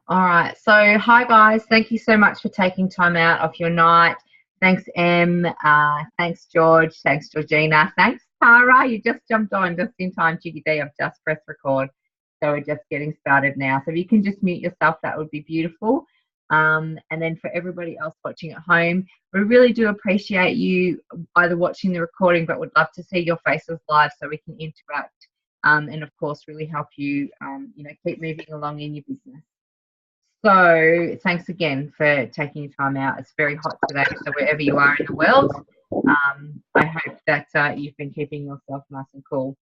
All right. So, hi guys. Thank you so much for taking time out of your night. Thanks, Em. Thanks, George. Thanks, Georgina. Thanks, Tara. You just jumped on just in time, Chicky D. I've just pressed record. So we're just getting started now. So if you can just mute yourself, that would be beautiful. And then for everybody else watching at home, we really do appreciate you either watching the recording, but would love to see your faces live so we can interact. And of course, really help you, keep moving along in your business. So thanks again for taking your time out. It's very hot today, so wherever you are in the world, I hope that you've been keeping yourself nice and cool.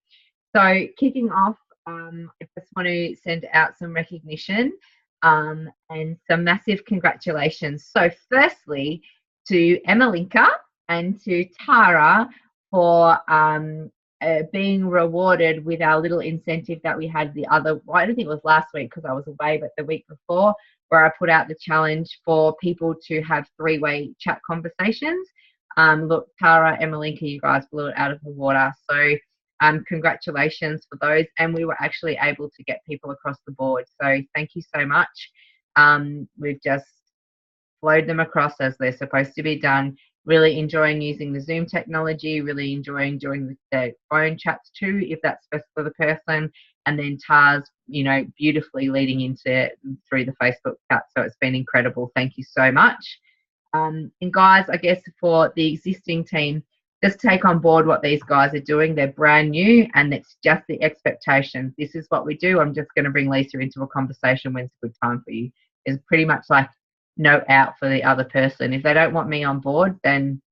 So kicking off, I just want to send out some recognition and some massive congratulations. So firstly, to Emmelinka and to Tara for being rewarded with our little incentive that we had I don't think it was last week because I was away, but the week before, where I put out the challenge for people to have three-way chat conversations. Look, Tara, Emmelinka, you guys blew it out of the water. So congratulations for those. And we were actually able to get people across the board. So thank you so much. We've just flowed them across as they're supposed to be done. Really enjoying using the Zoom technology, really enjoying doing the phone chats too, if that's best for the person. And then Tars, beautifully leading into through the Facebook chat. So it's been incredible. Thank you so much. And guys, I guess for the existing team, just take on board what these guys are doing. They're brand new and it's just the expectation. This is what we do. I'm just going to bring Lisa into a conversation when it's a good time for you. It's pretty much like no out for the other person. If they don't want me on board, then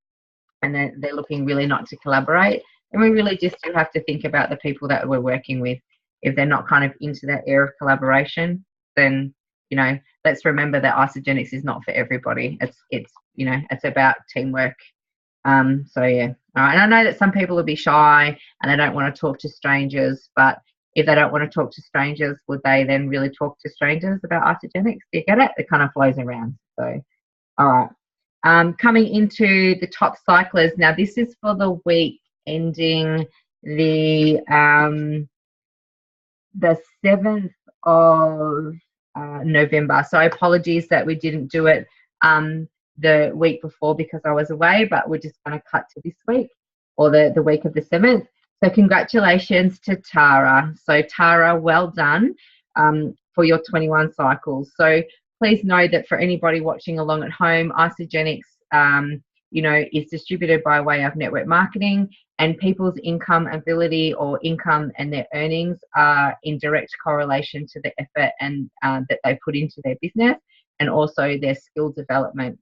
they're looking really not to collaborate. And we really just do have to think about the people that we're working with. If they're not kind of into that air of collaboration, then let's remember that Isagenix is not for everybody. It's about teamwork. So yeah. All right. And I know that some people will be shy and they don't want to talk to strangers, but if they don't want to talk to strangers, would they then really talk to strangers about Isagenix? Do you get it? It kind of flows around. So, all right. Coming into the top cyclers. Now, this is for the week ending the 7th of November. So apologies that we didn't do it the week before because I was away, but we're just going to cut to this week or the week of the 7th. So congratulations to Tara. So Tara, well done for your 21 cycles. So please know that for anybody watching along at home, Isagenix, is distributed by way of network marketing, and people's income ability or income and their earnings are in direct correlation to the effort and that they put into their business and also their skill development.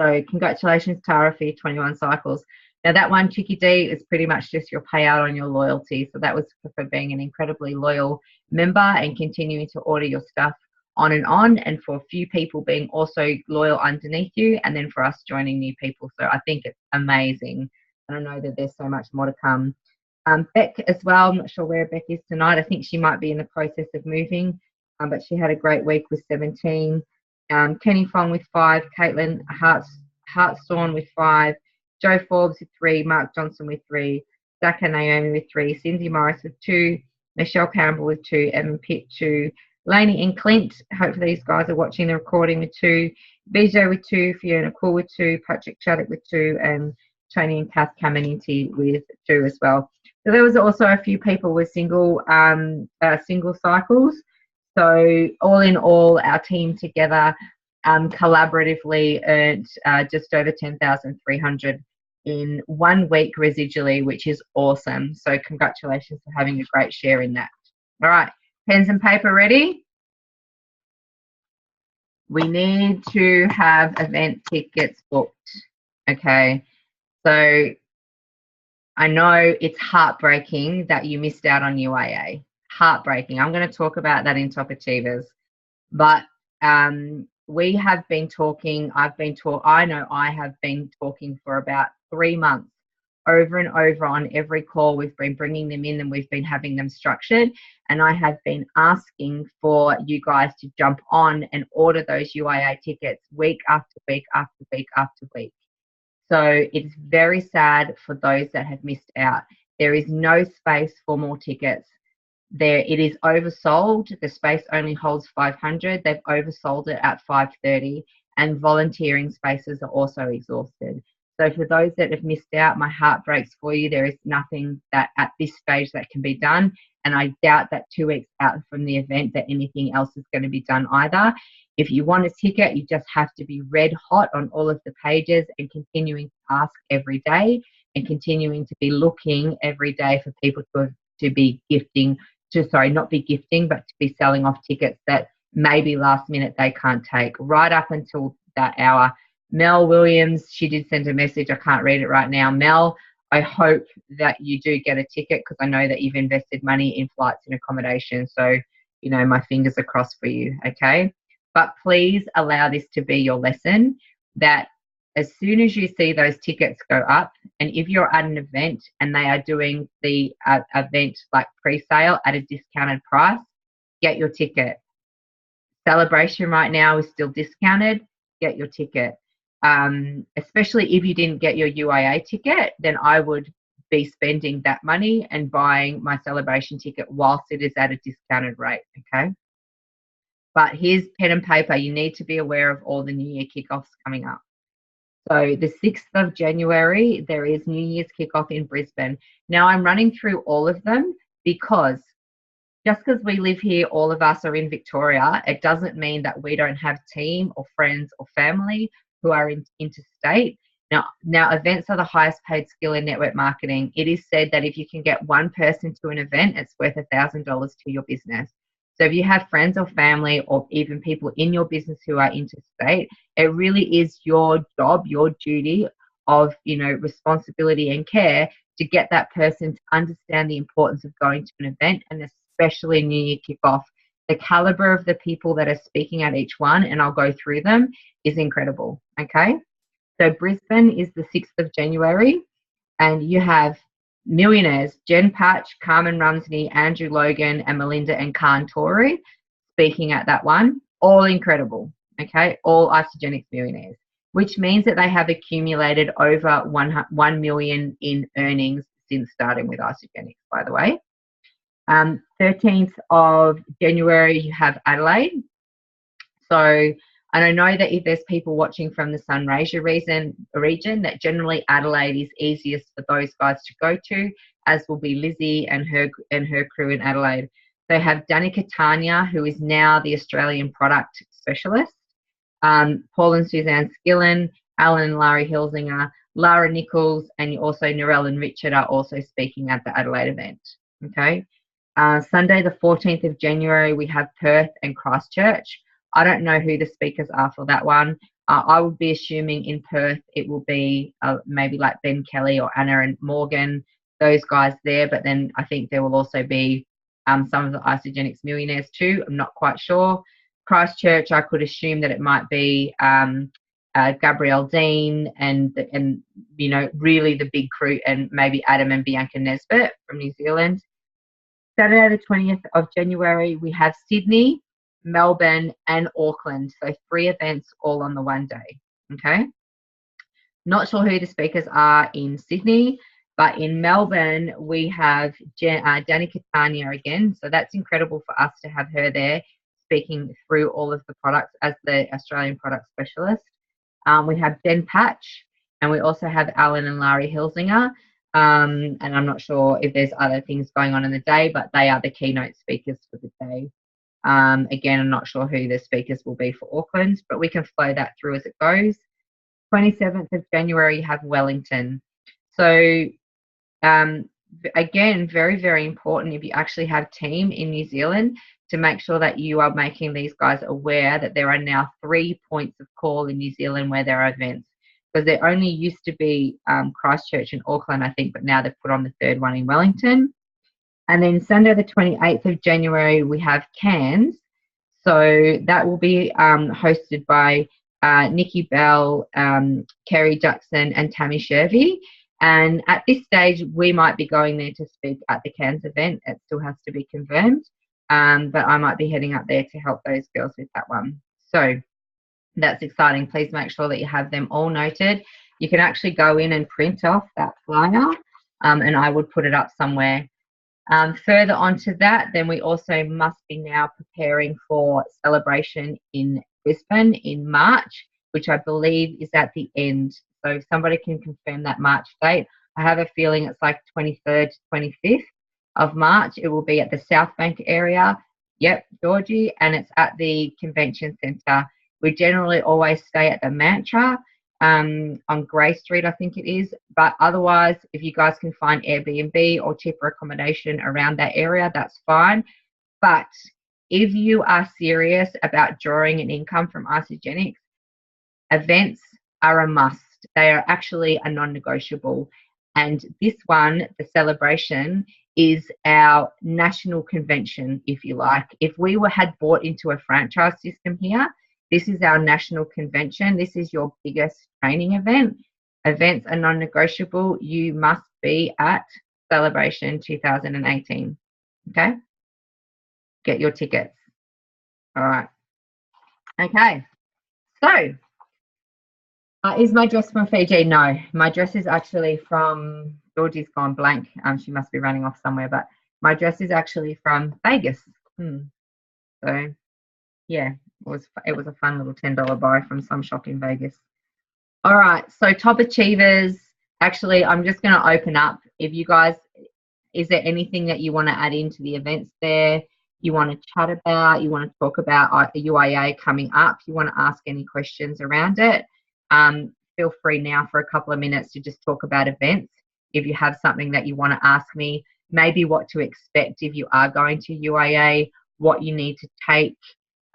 So congratulations, Tara, for your 21 cycles. Now that one, Chicky D, is pretty much just your payout on your loyalty. So that was for being an incredibly loyal member and continuing to order your stuff on, and for a few people being also loyal underneath you, and then for us joining new people. So I think it's amazing. And I know that there's so much more to come. Beck as well, I'm not sure where Beck is tonight. I think she might be in the process of moving, but she had a great week with 17. Kenny Fong with 5, Caitlin Hartstone with 5, Joe Forbes with 3, Mark Johnson with 3, Zach and Naomi with 3, Cindy Morris with 2, Michelle Campbell with 2, Evan Pitt 2, Lainey and Clint, hopefully these guys are watching the recording, with 2, BJ with 2, Fiona Cool with 2, Patrick Chaddock with 2, and Tony and Kath Caminiti with 2 as well. So there was also a few people with single cycles. So all in all, our team together collaboratively earned just over 10,300 in 1 week residually, which is awesome. So congratulations for having a great share in that. All right, pens and paper ready? We need to have event tickets booked. Okay, so I know it's heartbreaking that you missed out on UAA. Heartbreaking. I'm going to talk about that in Top Achievers. But we have been talking, I know I have been talking for about 3 months over and over on every call. We've been bringing them in and we've been having them structured. And I have been asking for you guys to jump on and order those UAA tickets week after week after week after week. So it's very sad for those that have missed out. There is no space for more tickets. it is oversold. The space only holds 500. They've oversold it at 530, and volunteering spaces are also exhausted. So for those that have missed out, my heart breaks for you. There is nothing that at this stage that can be done, and I doubt that 2 weeks out from the event that anything else is going to be done either. If you want a ticket, you just have to be red hot on all of the pages and continuing to ask every day and continuing to be looking every day for people to be gifting, not be gifting, but to be selling off tickets that maybe last minute they can't take, right up until that hour. Mel Williams, she did send a message. I can't read it right now. Mel, I hope that you do get a ticket, because I know that you've invested money in flights and accommodation. So, you know, my fingers are crossed for you, okay? But please allow this to be your lesson, that as soon as you see those tickets go up, and if you're at an event and they are doing the event like pre-sale at a discounted price, get your ticket. Celebration right now is still discounted. Get your ticket. Especially if you didn't get your UIA ticket, then I would be spending that money and buying my celebration ticket whilst it is at a discounted rate, okay? But here's pen and paper. You need to be aware of all the New Year kickoffs coming up. So the 6th of January, there is New Year's kickoff in Brisbane. Now I'm running through all of them because just because we live here, all of us are in Victoria, it doesn't mean that we don't have team or friends or family who are interstate. Now, events are the highest paid skill in network marketing. It is said that if you can get one person to an event, it's worth $1,000 to your business. So if you have friends or family or even people in your business who are interstate, it really is your job, your duty of, you know, responsibility and care to get that person to understand the importance of going to an event, and especially New Year kickoff. The caliber of the people that are speaking at each one, and I'll go through them, is incredible, okay? So Brisbane is the 6th of January, and you have millionaires, Jen Patch, Carmen Rumsney, Andrew Logan, and Melinda and Khan Torrey speaking at that one. All incredible, okay? All Isagenix millionaires, which means that they have accumulated over 1 million in earnings since starting with Isagenix, by the way. 13th of January, you have Adelaide. So, and I know that if there's people watching from the Sunraysia region, that generally Adelaide is easiest for those guys to go to, as will be Lizzie and her crew in Adelaide. They have Danica Tanya, who is now the Australian product specialist, Paul and Suzanne Skillen, Alan and Larry Hilsinger, Lara Nichols, and also Narelle and Richard are also speaking at the Adelaide event. Okay. Sunday, the 14th of January, we have Perth and Christchurch. I don't know who the speakers are for that one. I would be assuming in Perth it will be maybe like Ben Kelly or Anna and Morgan, those guys there. But then I think there will also be some of the Isagenix millionaires too. I'm not quite sure. Christchurch, I could assume that it might be Gabrielle Dean and you know, really the big crew, and maybe Adam and Bianca Nesbitt from New Zealand. Saturday, the 20th of January, we have Sydney, Melbourne, and Auckland. So 3 events all on the one day. Okay. Not sure who the speakers are in Sydney, but in Melbourne, we have Danica Tanya again. So that's incredible for us to have her there speaking through all of the products as the Australian product specialist. We have Jen Patch, and we also have Alan and Larry Hilsinger. And I'm not sure if there's other things going on in the day, but they are the keynote speakers for the day. Again, I'm not sure who the speakers will be for Auckland, but we can flow that through as it goes. 27th of January, you have Wellington. So again, very, very important if you actually have team in New Zealand to make sure that you are making these guys aware that there are now 3 points of call in New Zealand where there are events. Because there only used to be Christchurch and Auckland, I think, but now they've put on the 3rd one in Wellington. And then Sunday, the 28th of January, we have Cairns. So that will be hosted by Nikki Bell, Kerry Jackson, and Tammy Shervy. And at this stage, we might be going there to speak at the Cairns event. It still has to be confirmed. But I might be heading up there to help those girls with that one. So that's exciting. Please make sure that you have them all noted. You can actually go in and print off that flyer, and I would put it up somewhere. Further on to that, then we also must be now preparing for celebration in Brisbane in March, which I believe is at the end. So if somebody can confirm that March date, I have a feeling it's like 23rd to 25th of March. It will be at the South Bank area. Yep, Georgie, and it's at the convention centre. We generally always stay at the Mantra on Grey Street, I think it is. But otherwise, if you guys can find Airbnb or cheaper accommodation around that area, that's fine. But if you are serious about drawing an income from Isagenix, events are a must. They are actually a non-negotiable. And this one, the celebration, is our national convention, if you like. If we had bought into a franchise system here, this is our national convention. This is your biggest training event. Events are non-negotiable. You must be at Celebration 2018. Okay? Get your tickets. All right. Okay. So, is my dress from Fiji? No. My dress is actually from, Georgie's gone blank. She must be running off somewhere, but my dress is actually from Vegas. So, yeah. It was a fun little $10 buy from some shop in Vegas. All right, so top achievers. Actually, I'm just going to open up. If you guys, is there anything that you want to add into the events there? You want to chat about? You want to talk about UIA coming up? You want to ask any questions around it? Feel free now for a couple of minutes to just talk about events. If you have something that you want to ask me, maybe what to expect if you are going to UIA, what you need to take.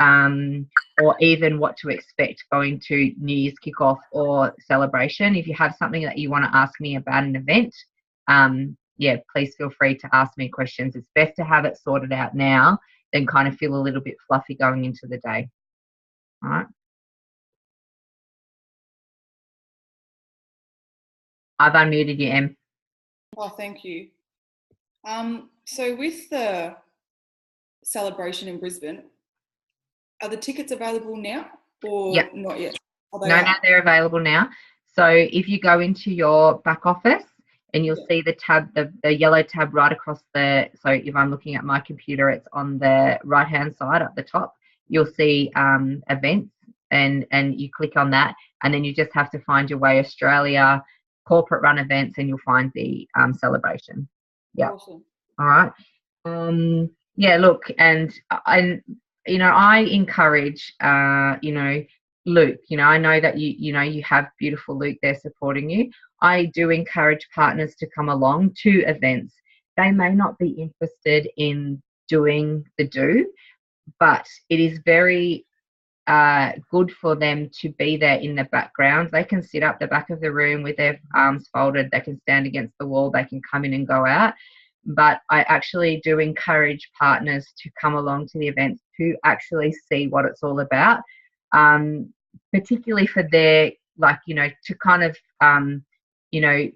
Or even what to expect going to New Year's kickoff or celebration. If you have something that you want to ask me about an event, yeah, please feel free to ask me questions. It's best to have it sorted out now than kind of feel a little bit fluffy going into the day. All right. I've unmuted you, Em. Oh, thank you. So with the celebration in Brisbane, are the tickets available now or not yet? No, they're available now. So if you go into your back office and you'll see the tab, the yellow tab right across the, so if I'm looking at my computer, it's on the right-hand side up the top. You'll see events and you click on that and then you just have to find your way Australia, corporate run events, and you'll find the celebration. Yeah. Awesome. All right. Yeah, look, and you know, I encourage, you know, Luke, you know, I know that you have beautiful Luke there supporting you. I do encourage partners to come along to events. They may not be interested in doing the do, but it is very good for them to be there in the background. They can sit up the back of the room with their arms folded. They can stand against the wall. They can come in and go out. But I actually do encourage partners to come along to the events to actually see what it's all about, particularly for their, like, you know, to kind of, you know,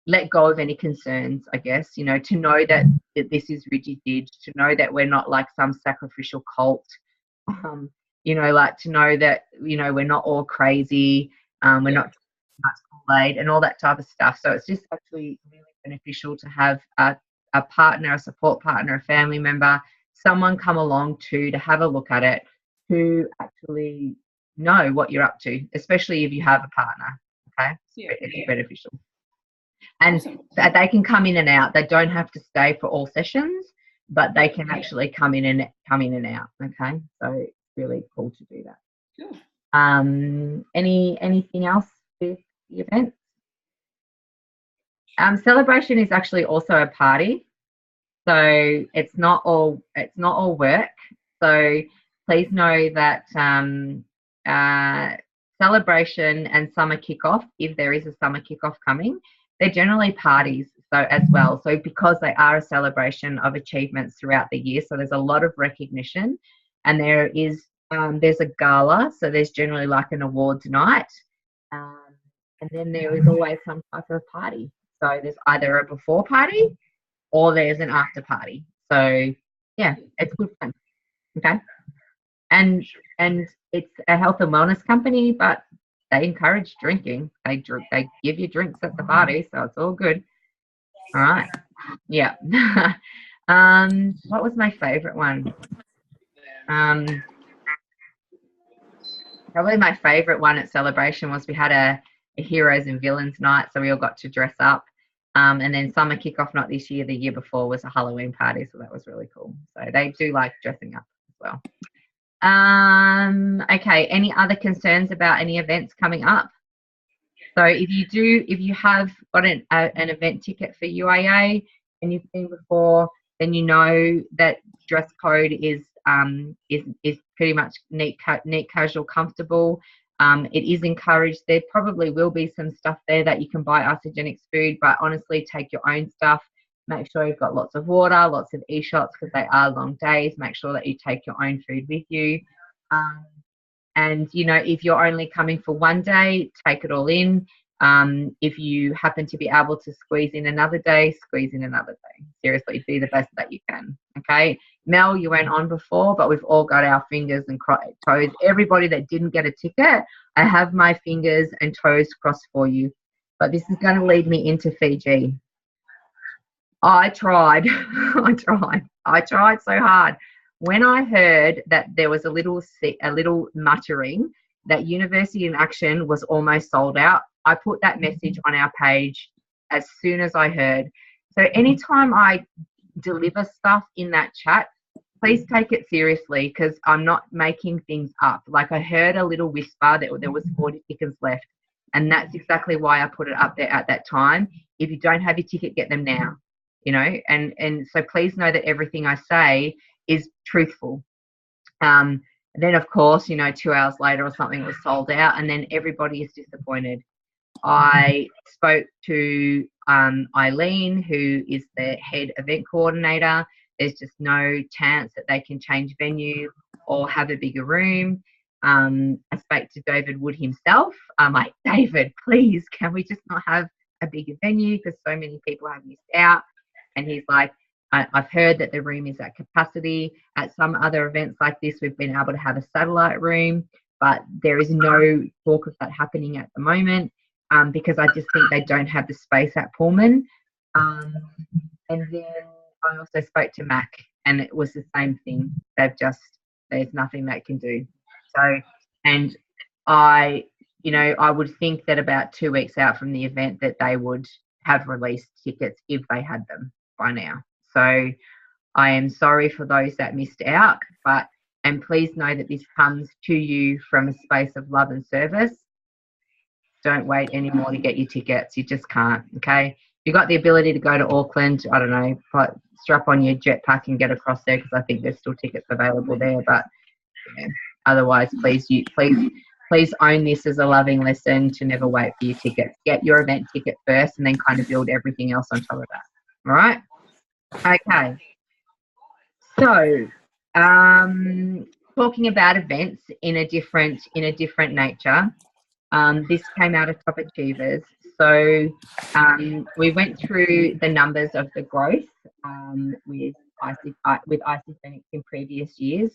let go of any concerns, I guess, you know, to know that this is rigid, to know that we're not like some sacrificial cult, you know, like to know that, you know, we're not all crazy, we're not much Kool-Aid and all that type of stuff. So it's just actually really beneficial to have a partner, a support partner, a family member, someone come along to have a look at it, to actually know what you're up to, especially if you have a partner. Okay, it's beneficial. And awesome. They can come in and out. They don't have to stay for all sessions, but they can actually come in and out. Okay, so it's really cool to do that. Cool. Anything else with the event? Celebration is actually also a party, so it's not all work. So please know that celebration and summer kickoff, if there is a summer kickoff coming, they're generally parties. So as well, so because they are a celebration of achievements throughout the year, so there's a lot of recognition, and there is there's a gala, so there's generally like an awards night, and then there is always some type of party. So there's either a before party or there's an after party. So yeah, it's good fun. Okay. And it's a health and wellness company, but they encourage drinking. They give you drinks at the party, so it's all good. All right. Yeah. What was my favorite one? Probably my favorite one at Celebration was we had a heroes and villains night, so we all got to dress up. And then summer kickoff, not this year, the year before, was a Halloween party, so that was really cool. So they do like dressing up as well. Okay, any other concerns about any events coming up? So if you have got an event ticket for UAA and you've been before, then you know that dress code is pretty much neat, casual, comfortable. It is encouraged. There probably will be some stuff there that you can buy Isagenix food, but honestly, take your own stuff. Make sure you've got lots of water, lots of e-shots because they are long days. Make sure that you take your own food with you. And, you know, if you're only coming for one day, take it all in. If you happen to be able to squeeze in another day, squeeze in another day. Seriously, do the best that you can, okay? Mel, you went on before, but we've all got our fingers and toes. Everybody that didn't get a ticket, I have my fingers and toes crossed for you. But this is going to lead me into Fiji. I tried. I tried so hard. When I heard that there was a little muttering that University in Action was almost sold out, I put that message on our page as soon as I heard. So anytime I deliver stuff in that chat, please take it seriously because I'm not making things up. Like I heard a little whisper that there was 40 tickets left, and that's exactly why I put it up there at that time. If you don't have your ticket, get them now, you know, and so please know that everything I say is truthful. And then, of course, you know, 2 hours later or something, it was sold out, and then everybody is disappointed. I spoke to Eileen, who is the head event coordinator. There's just no chance that they can change venue or have a bigger room. I spoke to David Wood himself. I'm like, David, please, can we just not have a bigger venue because so many people have missed out? And he's like, I've heard that the room is at capacity. At some other events like this, we've been able to have a satellite room, but there is no talk of that happening at the moment because I just think they don't have the space at Pullman. And then I also spoke to Mac, and it was the same thing. There's nothing they can do. So, and I would think that about 2 weeks out from the event that they would have released tickets if they had them by now. So I am sorry for those that missed out, and please know that this comes to you from a space of love and service. Don't wait anymore to get your tickets. You just can't, okay? You've got the ability to go to Auckland, I don't know, strap on your jetpack and get across there because I think there's still tickets available there. But yeah, otherwise, please own this as a loving lesson to never wait for your tickets. Get your event ticket first and then kind of build everything else on top of that. All right? Okay. So, talking about events in a different nature, this came out of Top Achievers. So we went through the numbers of the growth with Isagenix in previous years,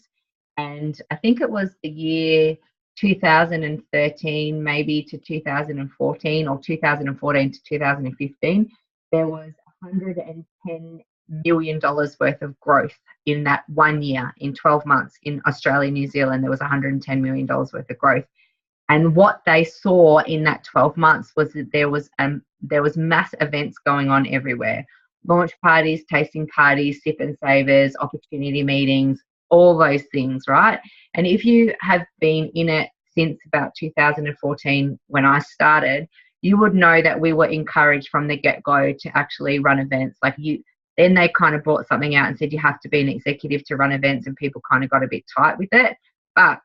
and I think it was the year 2013 maybe to 2014 or 2014 to 2015, there was $110 million worth of growth in that 1 year. In 12 months in Australia, New Zealand, there was $110 million worth of growth. And what they saw in that 12 months was that there was mass events going on everywhere. Launch parties, tasting parties, sip and savers, opportunity meetings, all those things, right? And if you have been in it since about 2014 when I started, you would know that we were encouraged from the get-go to actually run events. Then they kind of brought something out and said you have to be an executive to run events, and people kind of got a bit tight with it. But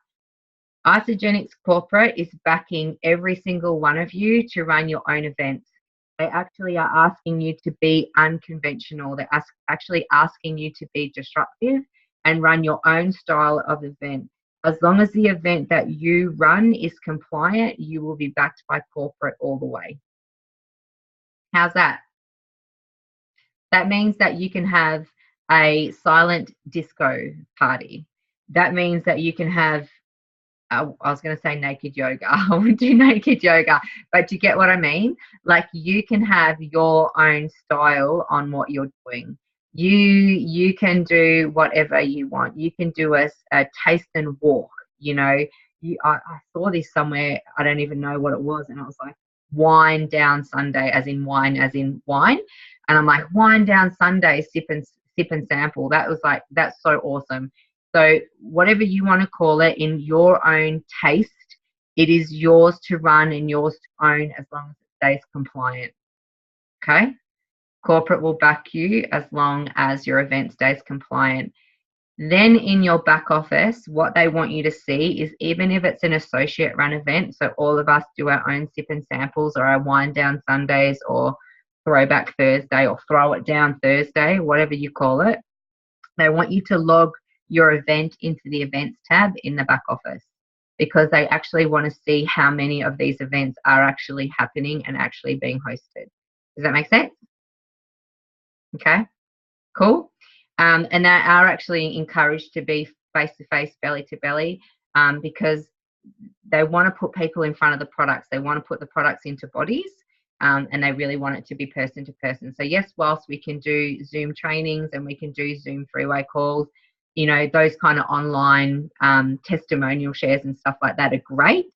Isagenix Corporate is backing every single one of you to run your own events. They actually are asking you to be unconventional. They're actually asking you to be disruptive and run your own style of event. As long as the event that you run is compliant, you will be backed by corporate all the way. How's that? That means that you can have a silent disco party. That means that you can have, I was going to say naked yoga. I would do naked yoga, but you get what I mean? Like, you can have your own style on what you're doing. You can do whatever you want. You can do a taste and walk. You know, I saw this somewhere. I don't even know what it was, and I was like, wine down Sunday, as in wine, as in wine. And I'm like, wine down Sunday, sip and sample. That was like, that's so awesome. So whatever you want to call it in your own taste, it is yours to run and yours to own as long as it stays compliant. Okay? Corporate will back you as long as your event stays compliant. Then in your back office, what they want you to see is, even if it's an associate run event, so all of us do our own sip and samples or our wind down Sundays or throwback Thursday or throw it down Thursday, whatever you call it, they want you to log your event into the events tab in the back office, because they actually want to see how many of these events are actually happening and actually being hosted. Does that make sense? Okay, cool. And they are actually encouraged to be face-to-face, belly-to-belly, because they want to put people in front of the products. They want to put the products into bodies, and they really want it to be person-to-person. So yes, whilst we can do Zoom trainings and we can do Zoom three-way calls, you know, those kind of online testimonial shares and stuff like that are great,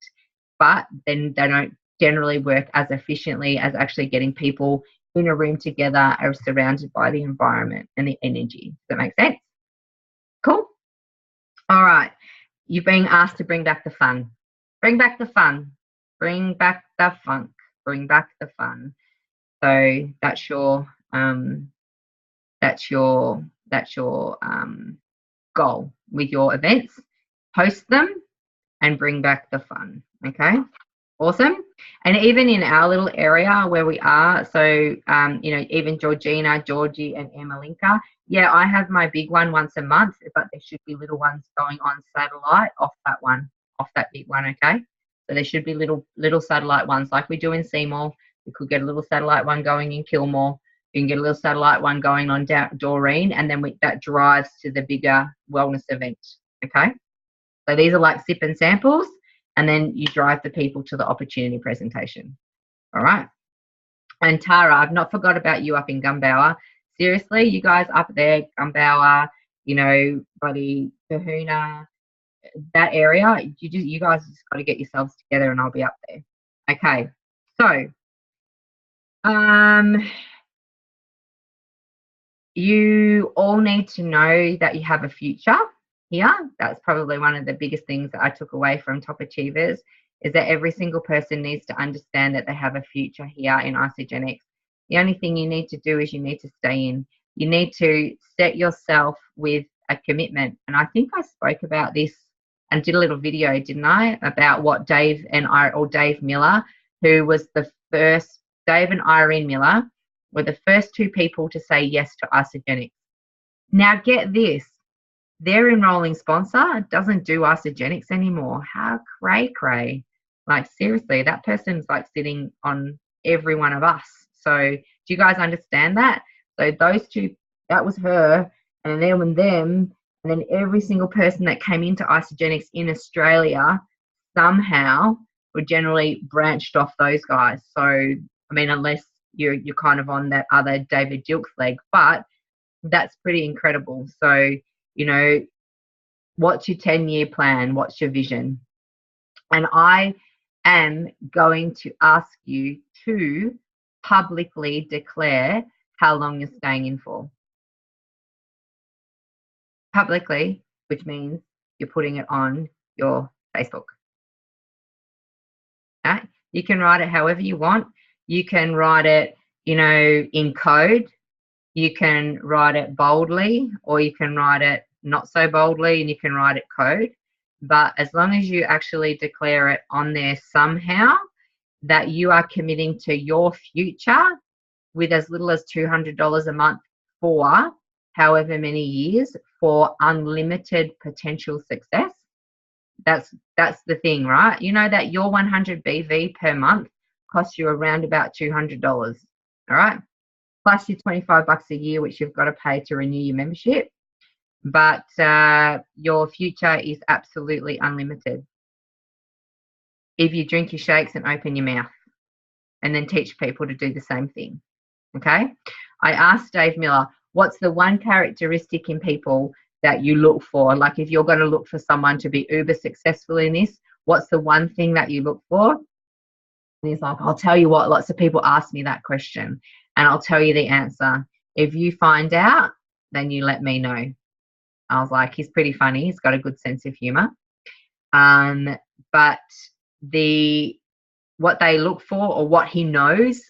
but then they don't generally work as efficiently as actually getting people in a room together, are surrounded by the environment and the energy. Does that make sense? Cool. All right. You're being asked to bring back the fun. Bring back the fun. Bring back the funk. Bring back the fun. So that's your goal with your events. Host them and bring back the fun. Okay. Awesome. And even in our little area where we are, so, you know, even Georgina, Georgie, and Emmelinka, yeah, I have my big one once a month, but there should be little ones going on satellite off that big one, okay? So there should be little satellite ones like we do in Seymour. We could get a little satellite one going in Kilmore. You can get a little satellite one going on Doreen, and then that drives to the bigger wellness event, okay? So these are like sip and samples, and then you drive the people to the opportunity presentation. All right. And Tara, I've not forgot about you up in Gumbower. Seriously, you guys up there, Gumbower, you know, buddy, Kahuna, that area, you guys just got to get yourselves together and I'll be up there. Okay. So, you all need to know that you have a future here. That's probably one of the biggest things that I took away from Top Achievers, is that every single person needs to understand that they have a future here in Isagenix. The only thing you need to do is you need to stay in. You need to set yourself with a commitment. And I think I spoke about this and did a little video, didn't I, about what Dave Miller, who was the first, Dave and Irene Miller were the first two people to say yes to Isagenix. Now get this, their enrolling sponsor doesn't do Isagenix anymore. How cray. Like seriously, that person's like sitting on every one of us. So do you guys understand that? So those two, that was her, and then them, and then every single person that came into Isagenix in Australia somehow were generally branched off those guys. So, I mean, unless you're kind of on that other David Dilks leg, but that's pretty incredible. So, you know, what's your 10-year plan? What's your vision? And I am going to ask you to publicly declare how long you're staying in for. Publicly, which means you're putting it on your Facebook. Okay? You can write it however you want. You can write it, you know, in code. You can write it boldly, or you can write it not so boldly, and you can write it code. But as long as you actually declare it on there somehow, that you are committing to your future with as little as $200 a month for however many years, for unlimited potential success. That's the thing, right? You know that your 100 BV per month costs you around about $200, all right? Plus your $25 a year, which you've got to pay to renew your membership. But your future is absolutely unlimited if you drink your shakes and open your mouth and then teach people to do the same thing, okay? I asked Dave Miller, what's the one characteristic in people that you look for? Like if you're going to look for someone to be uber successful in this, what's the one thing that you look for? And he's like, I'll tell you what, lots of people ask me that question and I'll tell you the answer. If you find out, then you let me know. I was like, he's pretty funny. He's got a good sense of humor. But what they look for, or what he knows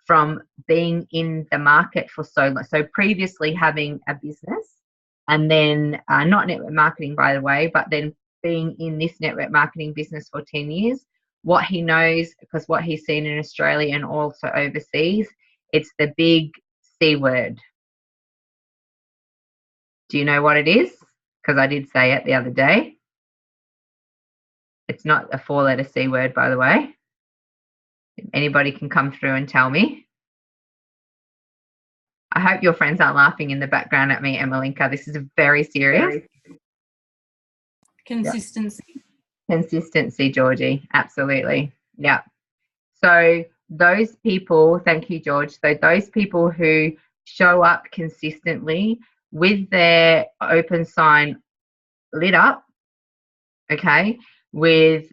from being in the market for so long. So previously having a business, and then not network marketing, by the way, but then being in this network marketing business for 10 years, what he knows, because what he's seen in Australia and also overseas, it's the big C word. Do you know what it is? Because I did say it the other day. It's not a 4-letter C word, by the way. If anybody can come through and tell me. I hope your friends aren't laughing in the background at me, Emmelinka. This is very serious. Consistency. Yeah. Consistency, Georgie. Absolutely. Yeah. So those people, thank you, George. So those people who show up consistently with their open sign lit up, okay, with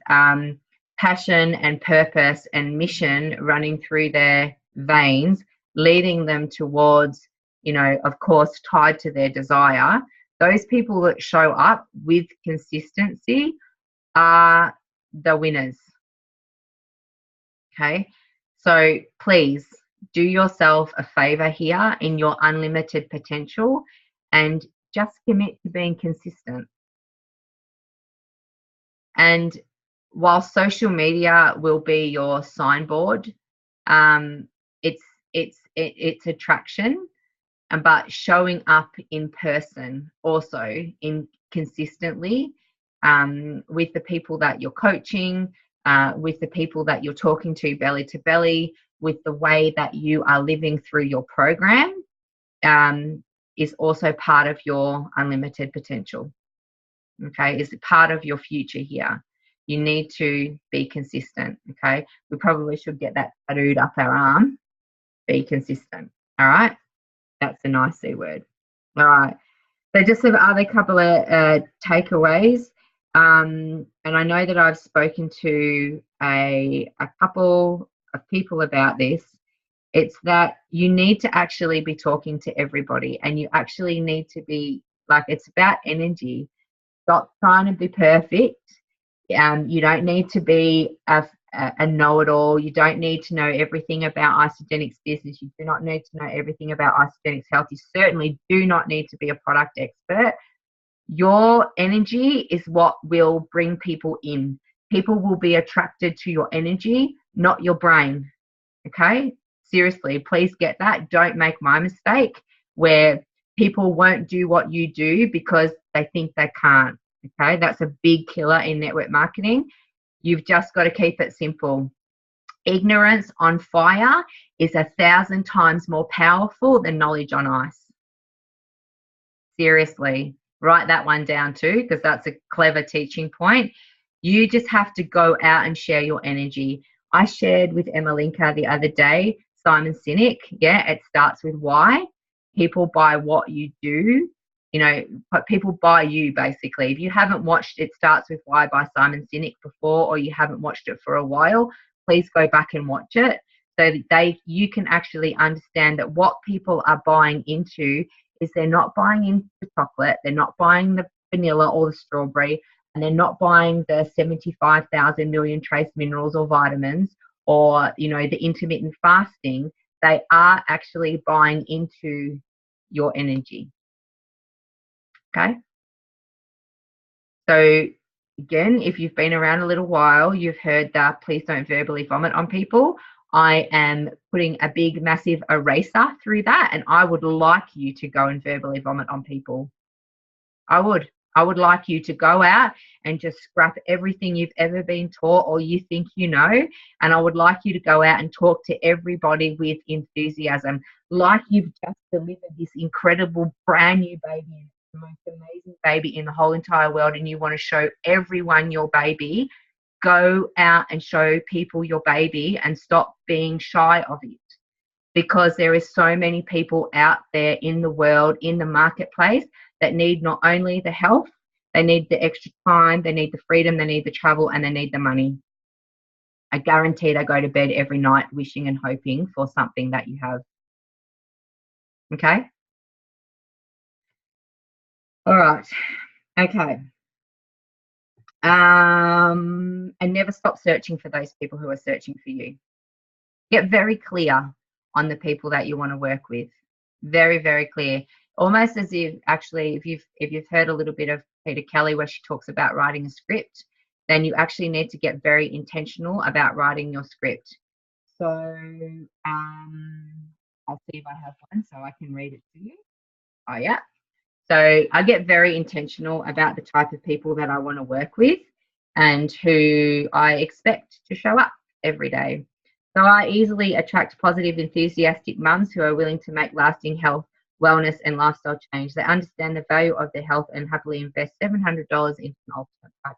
passion and purpose and mission running through their veins, leading them towards, you know, of course, tied to their desire. Those people that show up with consistency are the winners. Okay, so please do yourself a favor here in your unlimited potential and just commit to being consistent. And while social media will be your signboard, it's attraction, but showing up in person also in consistently with the people that you're coaching, with the people that you're talking to belly to belly, with the way that you are living through your program, is also part of your unlimited potential. Okay, is part of your future here. You need to be consistent. Okay, we probably should get that tattooed up our arm. Be consistent. All right, that's a nice C word. All right, so just some other couple of takeaways. And I know that I've spoken to a couple of people about this. It's that you need to actually be talking to everybody, and you actually need to be like, it's about energy. Stop trying to be perfect. You don't need to be a know-it-all. You don't need to know everything about Isagenix business. You do not need to know everything about Isagenix health. You certainly do not need to be a product expert. Your energy is what will bring people in. People will be attracted to your energy, not your brain. Okay? Seriously, please get that. Don't make my mistake where people won't do what you do because they think they can't. Okay? That's a big killer in network marketing. You've just got to keep it simple. Ignorance on fire is 1,000 times more powerful than knowledge on ice. Seriously. Write that one down too, because that's a clever teaching point. You just have to go out and share your energy. I shared with Emmelinka the other day, Simon Sinek. Yeah, it starts with why. People buy what you do. You know, people buy you basically. If you haven't watched It Starts With Why by Simon Sinek before, or you haven't watched it for a while, please go back and watch it so that you can actually understand that what people are buying into is they're not buying into the chocolate, they're not buying the vanilla or the strawberry, and they're not buying the 75,000 million trace minerals or vitamins or, you know, the intermittent fasting. They are actually buying into your energy. Okay? So again, if you've been around a little while, you've heard that please don't verbally vomit on people. I am putting a big, massive eraser through that, and I would like you to go and verbally vomit on people. I would like you to go out and just scrap everything you've ever been taught or you think you know, and I would like you to go out and talk to everybody with enthusiasm, like you've just delivered this incredible brand new baby, the most amazing baby in the whole entire world, and you want to show everyone your baby. Go out and show people your baby and stop being shy of it. because there is so many people out there in the world, in the marketplace, that need not only the health, they need the extra time, they need the freedom, they need the travel, and they need the money. I guarantee they go to bed every night wishing and hoping for something that you have. Okay? All right. Okay. And never stop searching for those people who are searching for you. Get very clear on the people that you want to work with. Very, very clear. Almost as if actually, if you've heard a little bit of Peter Kelly where she talks about writing a script, then you actually need to get very intentional about writing your script. So I'll see if I have one so I can read it to you. Oh yeah. So I get very intentional about the type of people that I want to work with and who I expect to show up every day. So I easily attract positive, enthusiastic mums who are willing to make lasting health, wellness and lifestyle change. They understand the value of their health and happily invest $700 into an ultimate pack.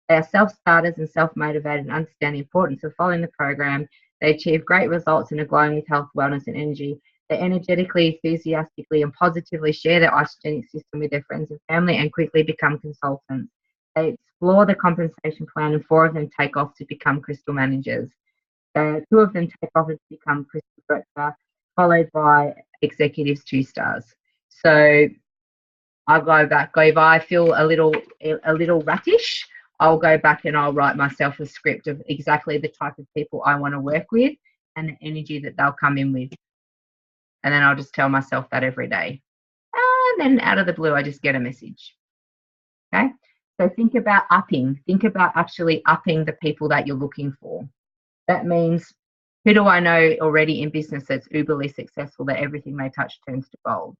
They are self-starters and self-motivated and understand the importance of following the program. They achieve great results and are glowing with health, wellness and energy. They energetically, enthusiastically and positively share their Isagenix system with their friends and family and quickly become consultants. They explore the compensation plan and 4 of them take off to become crystal managers. 2 of them take off to become crystal director, followed by executives 2 stars. So I'll go back. If I feel a little rattish, I'll go back and I'll write myself a script of exactly the type of people I want to work with and the energy that they'll come in with. And then I'll just tell myself that every day. And then out of the blue, I just get a message. Okay. So think about upping. Think about actually upping the people that you're looking for. That means, who do I know already in business that's uberly successful, that everything they touch turns to gold?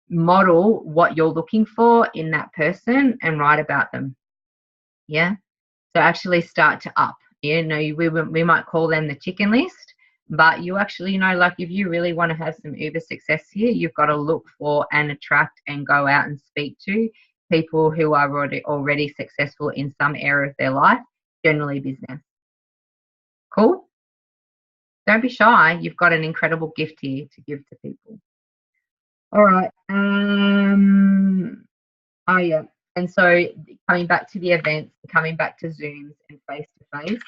Model what you're looking for in that person and write about them. Yeah. So actually start to up. You know, we might call them the chicken list. But you actually, you know, like if you really want to have some uber success here, you've got to look for and attract and go out and speak to people who are already successful in some area of their life, generally business. Cool? Don't be shy. You've got an incredible gift here to give to people. All right. Oh, yeah. And so coming back to the events, coming back to Zooms and face-to-face,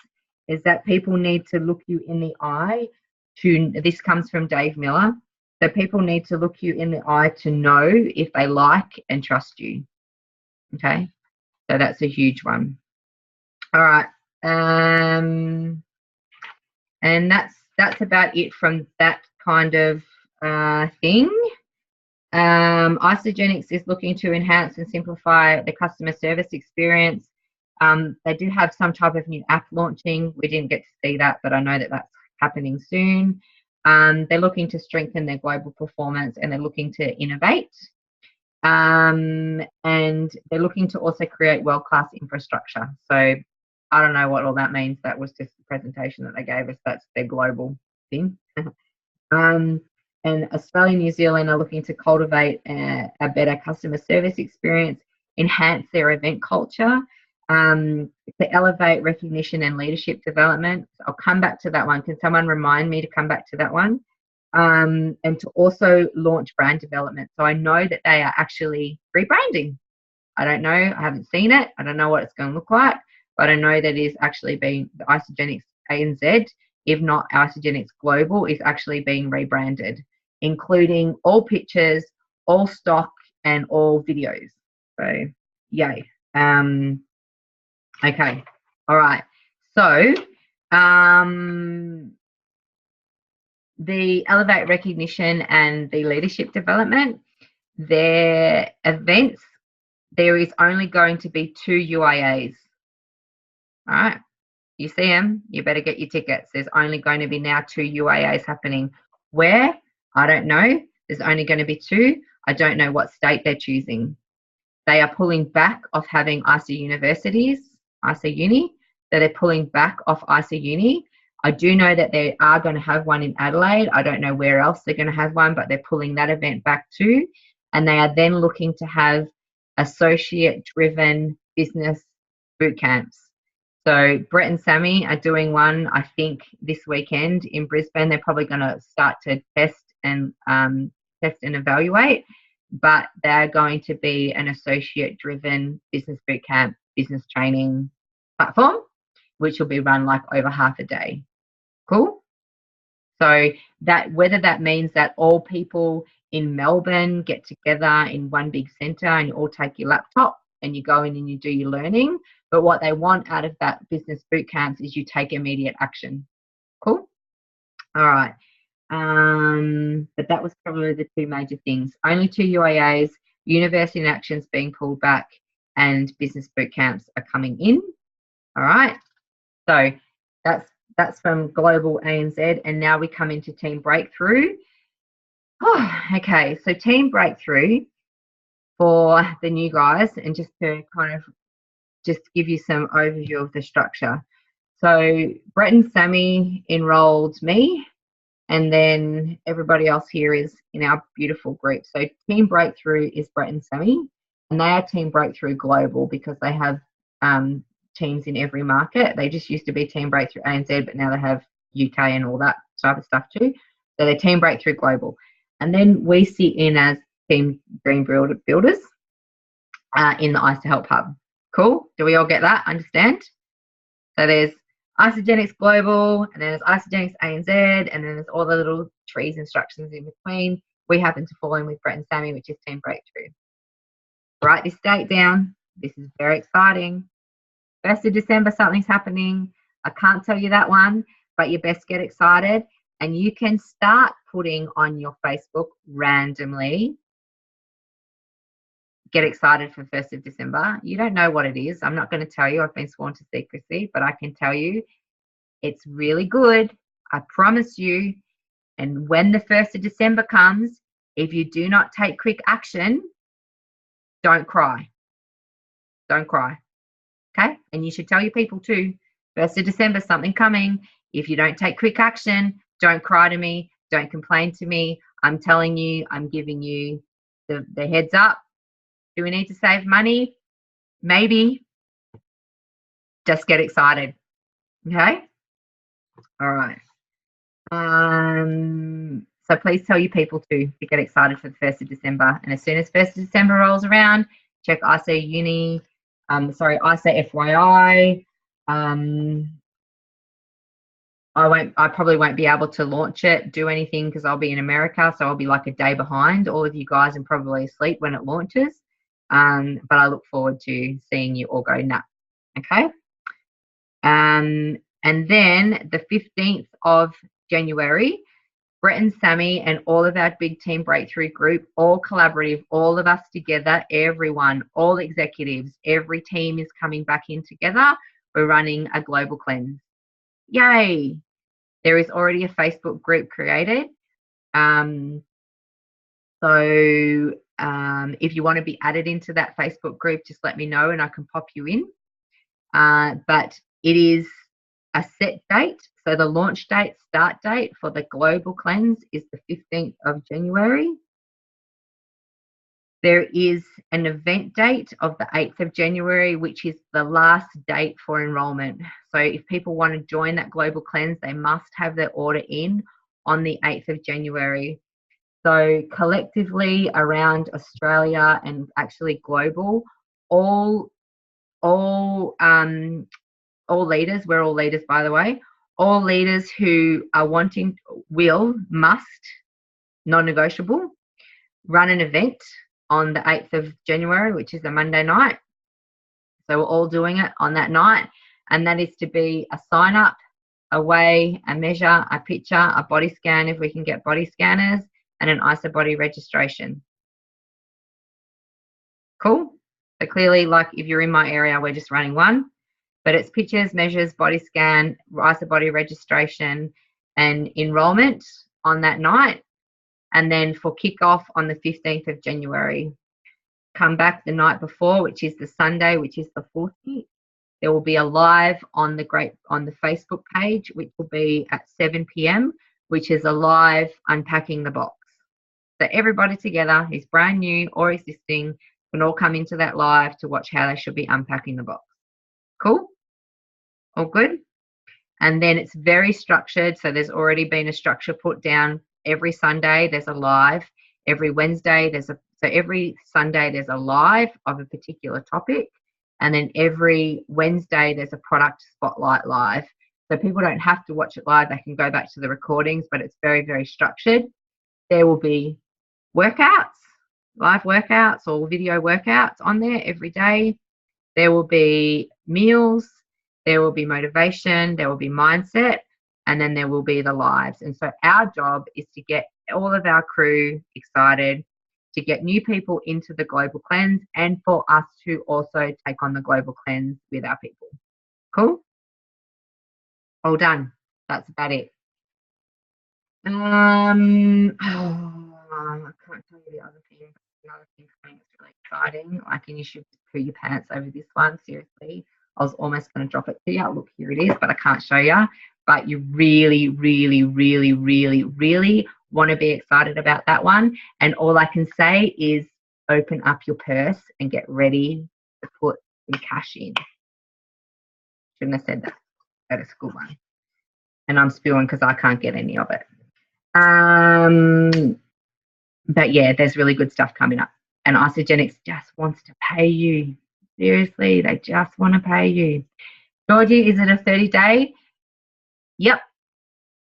is that people need to look you in the eye this comes from Dave Miller. So people need to look you in the eye to know if they like and trust you. Okay. So that's a huge one. All right. And that's about it from that kind of thing. Isagenix is looking to enhance and simplify the customer service experience. They do have some type of new app launching. We didn't get to see that, but I know that that's happening soon. They're looking to strengthen their global performance and they're looking to innovate. And they're looking to also create world-class infrastructure. So I don't know what all that means. That was just the presentation that they gave us. That's their global thing. And Australia and New Zealand are looking to cultivate a better customer service experience, enhance their event culture, to elevate recognition and leadership development. I'll come back to that one. Can someone remind me to come back to that one? And to also launch brand development. So I know that they are actually rebranding. I don't know. I haven't seen it. I don't know what it's going to look like, but I know that it is actually being the Isagenix ANZ, if not Isagenix Global, is actually being rebranded, including all pictures, all stock, and all videos. So, yay. Okay. All right. So, the Elevate Recognition and the Leadership Development, their events, there is only going to be 2 UIAs. All right. You see them, you better get your tickets. There's only going to be now 2 UIAs happening. Where? I don't know. There's only going to be 2. I don't know what state they're choosing. They are pulling back off having ISA universities, ISA Uni. So they're pulling back off ISA Uni. I do know that they are going to have one in Adelaide. I don't know where else they're going to have one, but they're pulling that event back too. And they are then looking to have associate-driven business boot camps. So Brett and Sammy are doing one, I think, this weekend in Brisbane. They're probably going to start to test and evaluate, but they're going to be an associate-driven business bootcamp, business training platform, which will be run like over half a day. Cool. So that whether that means that all people in Melbourne get together in one big centre and you all take your laptop and you go in and you do your learning, but what they want out of that business boot camps is you take immediate action. Cool. All right. But that was probably the two major things. Only 2 UAAs, university and actions being pulled back, and business boot camps are coming in. All right. So that's from Global ANZ, and now we come into Team Breakthrough. Oh, okay, so Team Breakthrough for the new guys, and just to kind of just give you some overview of the structure. So Brett and Sammy enrolled me, and then everybody else here is in our beautiful group. So Team Breakthrough is Brett and Sammy, and they are Team Breakthrough Global because they have teams in every market. They just used to be Team Breakthrough ANZ, but now they have UK and all that type of stuff too. So they're Team Breakthrough Global. And then we sit in as Team Green Builders in the ISA Help Hub. Cool? Do we all get that? Understand? So there's Isagenix Global, and then there's Isagenix ANZ, and then there's all the little trees instructions in between. We happen to fall in with Brett and Sammy, which is Team Breakthrough. Write this date down. This is very exciting. 1st of December, something's happening. I can't tell you that one, but you best get excited. And you can start putting on your Facebook randomly, get excited for 1st of December. You don't know what it is. I'm not going to tell you. I've been sworn to secrecy, but I can tell you it's really good. I promise you. And when the 1st of December comes, if you do not take quick action, don't cry. Don't cry. Okay? And you should tell your people too. 1st of December, something coming. If you don't take quick action, don't cry to me. Don't complain to me. I'm telling you, I'm giving you the heads up. Do we need to save money? Maybe. Just get excited. Okay? All right. So please tell your people to get excited for the 1st of December. And as soon as 1st of December rolls around, check ISA Uni. ISA FYI. I probably won't be able to launch it, do anything, because I'll be in America, so I'll be like a day behind all of you guys and probably asleep when it launches. But I look forward to seeing you all go nuts. Okay. And then the 15th of January, Brett and Sammy and all of our big Team Breakthrough group, all collaborative, all of us together, everyone, all executives, every team is coming back in together. We're running a global cleanse. Yay! There is already a Facebook group created. So if you want to be added into that Facebook group, just let me know and I can pop you in. But it is a set date. So the launch date, start date for the global cleanse is the 15th of January. There is an event date of the 8th of January, which is the last date for enrollment. So if people want to join that global cleanse, they must have their order in on the 8th of January. So collectively around Australia and actually global, all leaders, we're all leaders by the way, all leaders who are wanting, must, non-negotiable, run an event on the 8th of January, which is a Monday night. So we're all doing it on that night. And that is to be a sign up, a weigh, a measure, a picture, a body scan if we can get body scanners, and an ISA body registration. Cool? So clearly, like if you're in my area, we're just running one. But it's pictures, measures, body scan, ISA body registration, and enrollment on that night. And then for kickoff on the 15th of January, come back the night before, which is the Sunday, which is the 14th. There will be a live on the Facebook page, which will be at 7 p.m., which is a live unpacking the box. So everybody together who's brand new or existing can all come into that live to watch how they should be unpacking the box. Cool? All good? And then it's very structured. So there's already been a structure put down. Every Sunday there's a live. Every Wednesday every Sunday there's a live of a particular topic. And then every Wednesday there's a product spotlight live. So people don't have to watch it live. They can go back to the recordings, but it's very, very structured. There will be workouts, live workouts or video workouts on there every day. There will be meals. There will be motivation, there will be mindset, and then there will be the lives. And so our job is to get all of our crew excited, to get new people into the global cleanse, and for us to also take on the global cleanse with our people. Cool? All done. That's about it. I can't tell you the other thing. Another thing coming that's really exciting. Like, and you should put your pants over this one, seriously. I was almost going to drop it to you. Look, here it is, but I can't show you. But you really, really, really, really, really want to be excited about that one. And all I can say is open up your purse and get ready to put some cash in. Shouldn't have said that. That is a good one. And I'm spewing because I can't get any of it. But yeah, there's really good stuff coming up. And Isagenix just wants to pay you. Seriously, they just want to pay you. Georgie, is it a 30-day? Yep.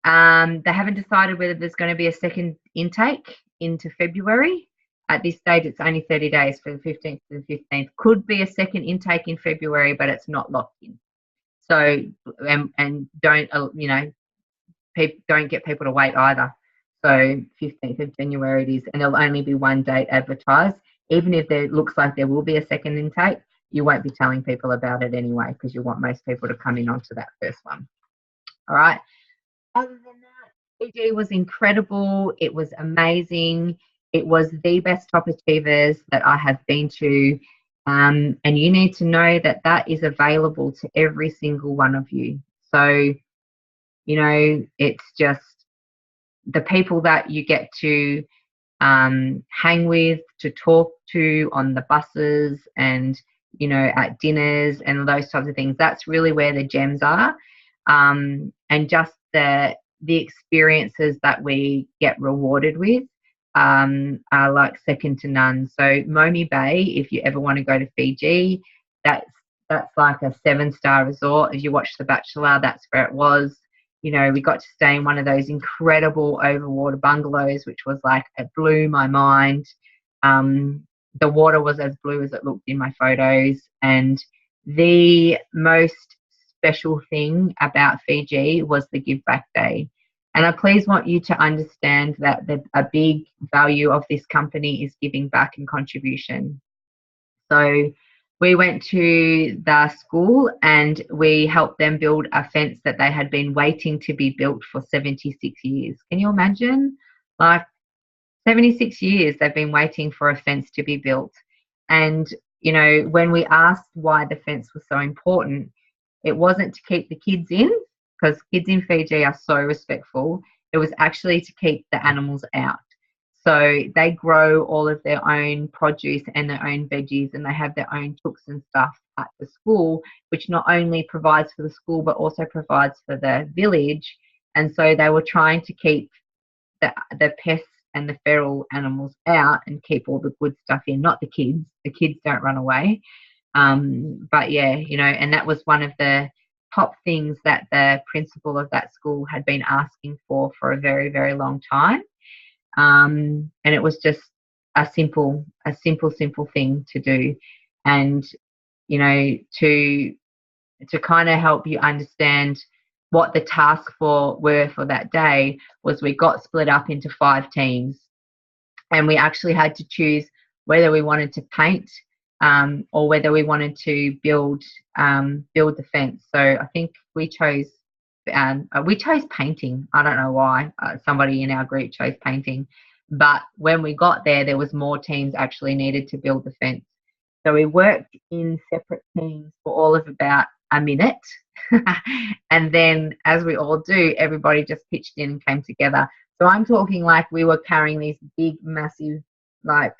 They haven't decided whether there's going to be a second intake into February. At this stage, it's only 30 days for the 15th to the 15th. Could be a second intake in February, but it's not locked in. So, and don't, don't get people to wait either. So 15th of January it is, and there'll only be one date advertised. Even if there looks like there will be a second intake, you won't be telling people about it anyway because you want most people to come in onto that first one. All right. Other than that, Fiji was incredible. It was amazing. It was the best top achievers that I have been to. And you need to know that that is available to every single one of you. So, it's just the people that you get to hang with, to talk to on the buses and, at dinners and those types of things. That's really where the gems are. And just the experiences that we get rewarded with are like second to none. So Momi Bay, if you ever want to go to Fiji, that's like a 7-star resort. If you watch The Bachelor, that's where it was. We got to stay in one of those incredible overwater bungalows, which was like, it blew my mind. The water was as blue as it looked in my photos. And the most special thing about Fiji was the Give Back Day. And I please want you to understand that a big value of this company is giving back and contribution. So we went to the school and we helped them build a fence that they had been waiting to be built for 76 years. Can you imagine? Like 76 years they've been waiting for a fence to be built. And, when we asked why the fence was so important, it wasn't to keep the kids in, because kids in Fiji are so respectful. It was actually to keep the animals out. So they grow all of their own produce and their own veggies, and they have their own chooks and stuff at the school, which not only provides for the school but also provides for the village. And so they were trying to keep the pests and the feral animals out and keep all the good stuff in, not the kids. The kids don't run away. But yeah, and that was one of the top things that the principal of that school had been asking for a very, very long time. And it was just a simple thing to do. And, to kind of help you understand what the task were for that day was, we got split up into 5 teams, and we actually had to choose whether we wanted to paint or whether we wanted to build the fence. So I think we chose painting. I don't know why. Somebody in our group chose painting, but when we got there was more teams actually needed to build the fence. So we worked in separate teams for all of about a minute. And then, as we all do, everybody just pitched in and came together. So I'm talking like we were carrying these big, massive, like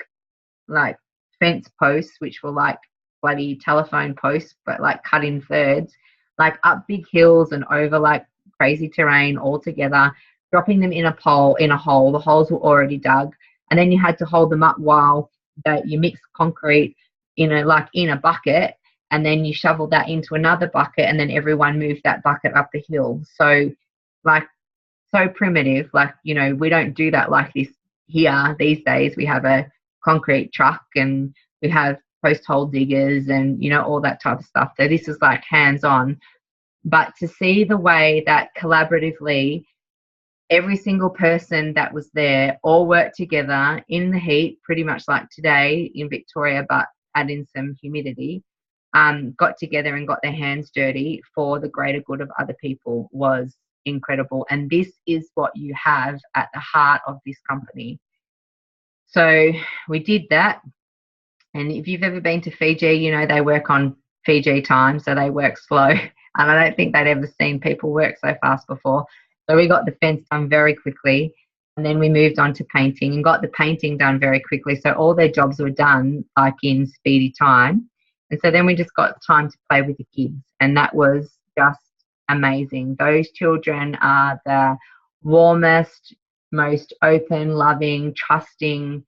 fence posts, which were like bloody telephone posts, but like cut in thirds. like up big hills and over like crazy terrain all together, dropping them in a hole. The holes were already dug, and then you had to hold them up while you mix concrete in a bucket, and then you shovel that into another bucket, and then everyone moved that bucket up the hill. So like, so primitive. Like, you know, we don't do that like this here these days. We have a concrete truck and we have post hole diggers and, you know, all that type of stuff. So this is like hands on. But to see the way that collaboratively every single person that was there all worked together in the heat, pretty much like today in Victoria, but add in some humidity, got together and got their hands dirty for the greater good of other people was incredible. And this is what you have at the heart of this company. So we did that. And if you've ever been to Fiji, you know, they work on Fiji time, so they work slow. And I don't think they'd ever seen people work so fast before. So we got the fence done very quickly. And then we moved on to painting and got the painting done very quickly. So all their jobs were done like in speedy time. And so then we just got time to play with the kids. And that was just amazing. Those children are the warmest, most open, loving, trusting,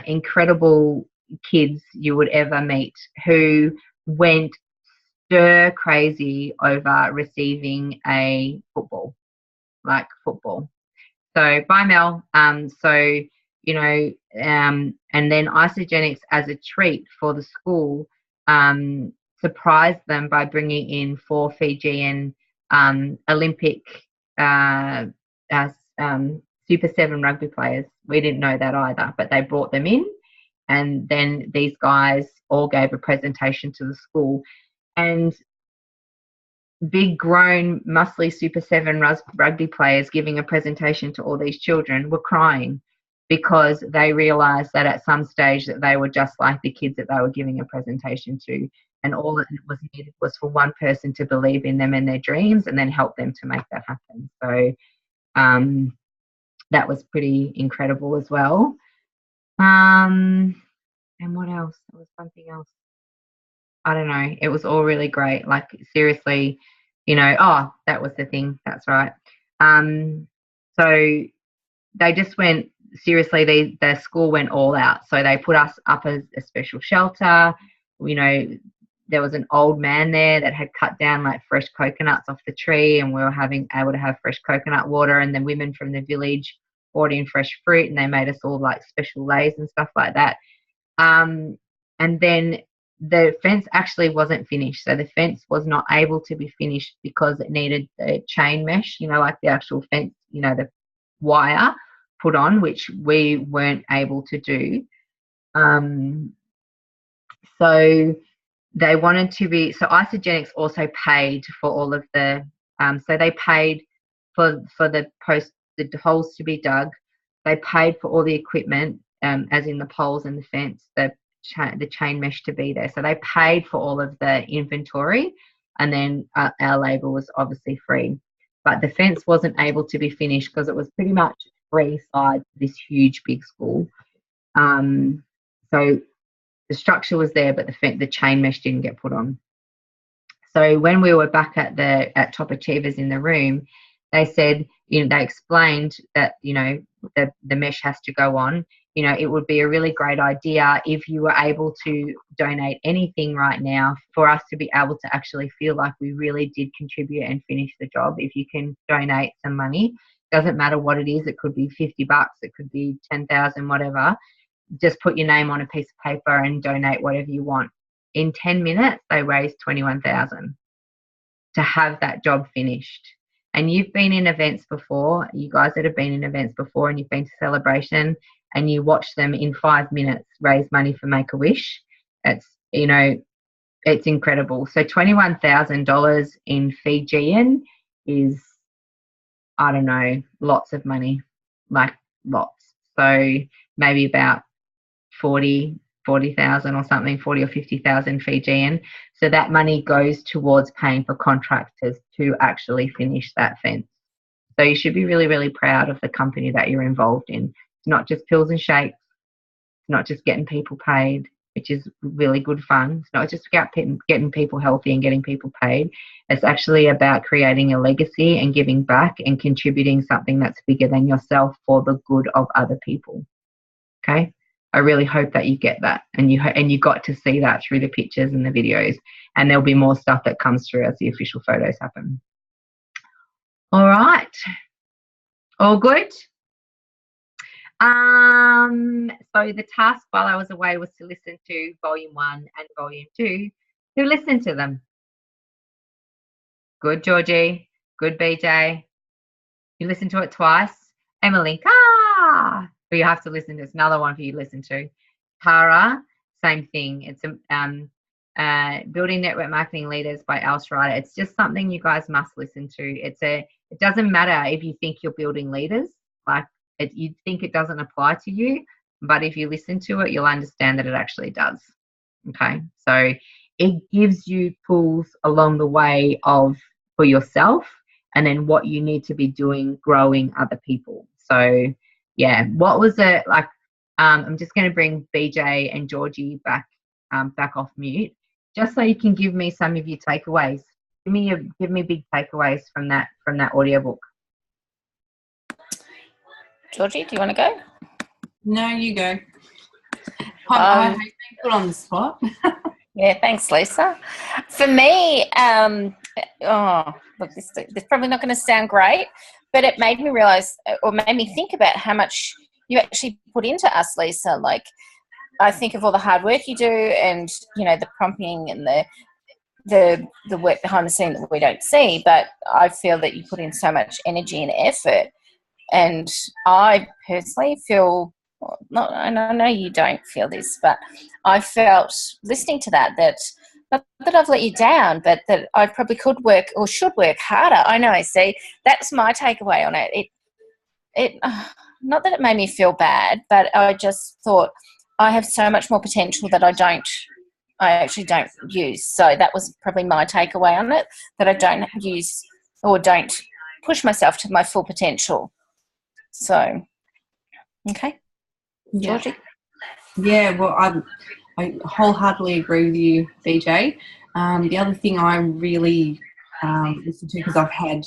incredible kids you would ever meet, who went stir crazy over receiving a football. So bye, Mel. So, you know, and then Isagenix, as a treat for the school, surprised them by bringing in 4 Fijian Olympic Super 7 rugby players. We didn't know that either, but they brought them in, and then these guys all gave a presentation to the school. And big grown muscly Super 7 rugby players giving a presentation to all these children were crying because they realized that at some stage that they were just like the kids that they were giving a presentation to, and all that was needed was for one person to believe in them and their dreams and then help them to make that happen. So that was pretty incredible as well. And what else? There was something else. I don't know. It was all really great. Like, seriously, you know, that was the thing. That's right. So they just went, seriously, the school went all out. So they put us up as a special shelter. You know, there was an old man there that had cut down like fresh coconuts off the tree, and we were able to have fresh coconut water. And the women from the village brought in fresh fruit, and they made us all like special leis and stuff like that. And then the fence actually wasn't finished. So the fence was not able to be finished because it needed the chain mesh, you know, like the actual fence, you know, the wire put on, which we weren't able to do. So they wanted to be, so Isagenix also paid for all of the, so they paid for the holes to be dug. They paid for all the equipment, as in the poles and the fence, the chain mesh to be there. So they paid for all of the inventory, and then our labour was obviously free. But the fence wasn't able to be finished because it was pretty much 3 sides of this huge big school. So the structure was there, but the chain mesh didn't get put on. So when we were back at Top Achievers in the room, they said, you know, they explained that, you know, the mesh has to go on. You know, it would be a really great idea if you were able to donate anything right now for us to be able to actually feel like we really did contribute and finish the job. If you can donate some money, doesn't matter what it is. It could be $50, it could be 10,000, whatever. Just put your name on a piece of paper and donate whatever you want. In 10 minutes, they raised $21,000 to have that job finished. And you've been in events before, you guys that have been in events before, and you've been to Celebration, and you watch them in 5 minutes raise money for Make-A-Wish. It's, you know, it's incredible. So $21,000 in Fijian is, I don't know, lots of money, like lots. So maybe about 40,000 or something, 40 or 50,000 Fijian. So that money goes towards paying for contractors to actually finish that fence. So you should be really, really proud of the company that you're involved in. It's not just pills and shakes. It's not just getting people paid. which is really good fun. It's not just about getting people healthy and getting people paid. It's actually about creating a legacy and giving back and contributing something that's bigger than yourself for the good of other people. Okay? I really hope that you get that, and you got to see that through the pictures and the videos, and there'll be more stuff that comes through as the official photos happen. All right. All good? So the task while I was away was to listen to volume 1 and volume 2. Who listened to them? Good, Georgie. Good, BJ. You listened to it twice. Emily, but you have to listen to it's another one for you to listen to. Tara, same thing. It's Building Network Marketing Leaders by Al Schreider. It's just something you guys must listen to. It doesn't matter if you think you're building leaders, like you think it doesn't apply to you, but if you listen to it, you'll understand that it actually does. Okay, so it gives you tools along the way for yourself, and then what you need to be doing, growing other people. So yeah, what was it like? I'm just going to bring BJ and Georgie back off mute, just so you can give me some of your takeaways. Give me big takeaways from that audiobook. Georgie, do you want to go? No, you go. I hate being put on the spot. Yeah, thanks, Lisa. For me, look, this is probably not going to sound great, but it made me realise, or made me think about how much you actually put into us, Lisa. Like, I think of all the hard work you do, and the prompting and the work behind the scene that we don't see. But I feel that you put in so much energy and effort, and I personally feel. And I know you don't feel this, but I felt listening to that not that I've let you down, but that I probably could work or should work harder. I know. See, that's my takeaway on it. It not that it made me feel bad, but I just thought I have so much more potential that I actually don't use. So that was probably my takeaway on it, that I don't use or don't push myself to my full potential. So, okay. Yeah. Georgie? Yeah, well, I wholeheartedly agree with you, BJ. The other thing I really listened to, because I've had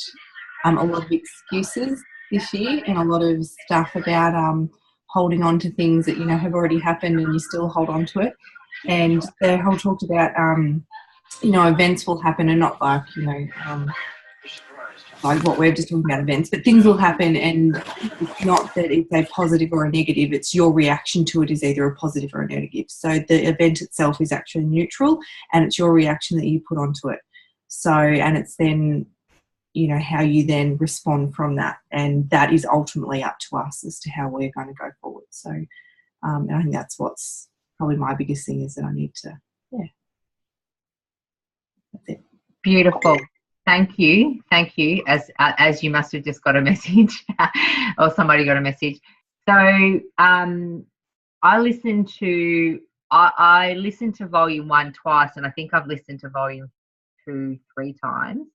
a lot of excuses this year and a lot of stuff about holding on to things that have already happened and you still hold on to it. And the whole talked about events will happen, and not like like what we're just talking about events, but things will happen, and it's not that it's a positive or a negative, it's your reaction to it is either a positive or a negative. So the event itself is actually neutral, and it's your reaction that you put onto it. So, and it's then, how you then respond from that, and that is ultimately up to us as to how we're going to go forward. So and I think that's what's probably my biggest thing, is that I need to, that's it. Beautiful. Thank you. As you must have just got a message or somebody got a message. So I listened to volume 1 twice, and I think I've listened to volume 2 3 times,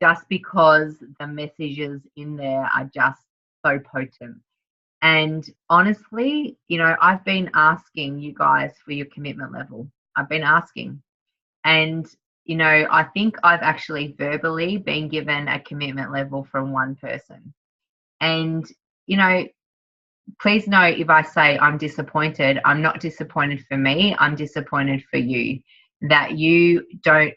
just because the messages in there are just so potent. And honestly, I've been asking you guys for your commitment level. I've been asking, and I think I've actually verbally been given a commitment level from one person. And, please note, if I say I'm disappointed, I'm not disappointed for me. I'm disappointed for you, that you don't,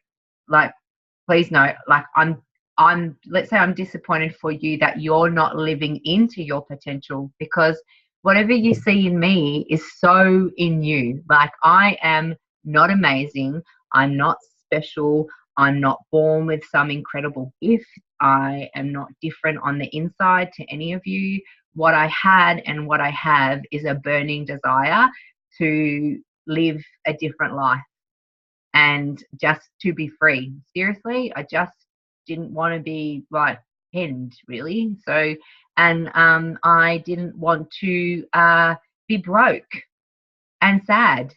please note, let's say I'm disappointed for you that you're not living into your potential, because whatever you see in me is so in you. Like, I am not amazing. I'm not special. I'm not born with some incredible gift. I am not different on the inside to any of you. What I had and what I have is a burning desire to live a different life and just to be free. Seriously, I just didn't want to be pinned, really. So, and I didn't want to be broke and sad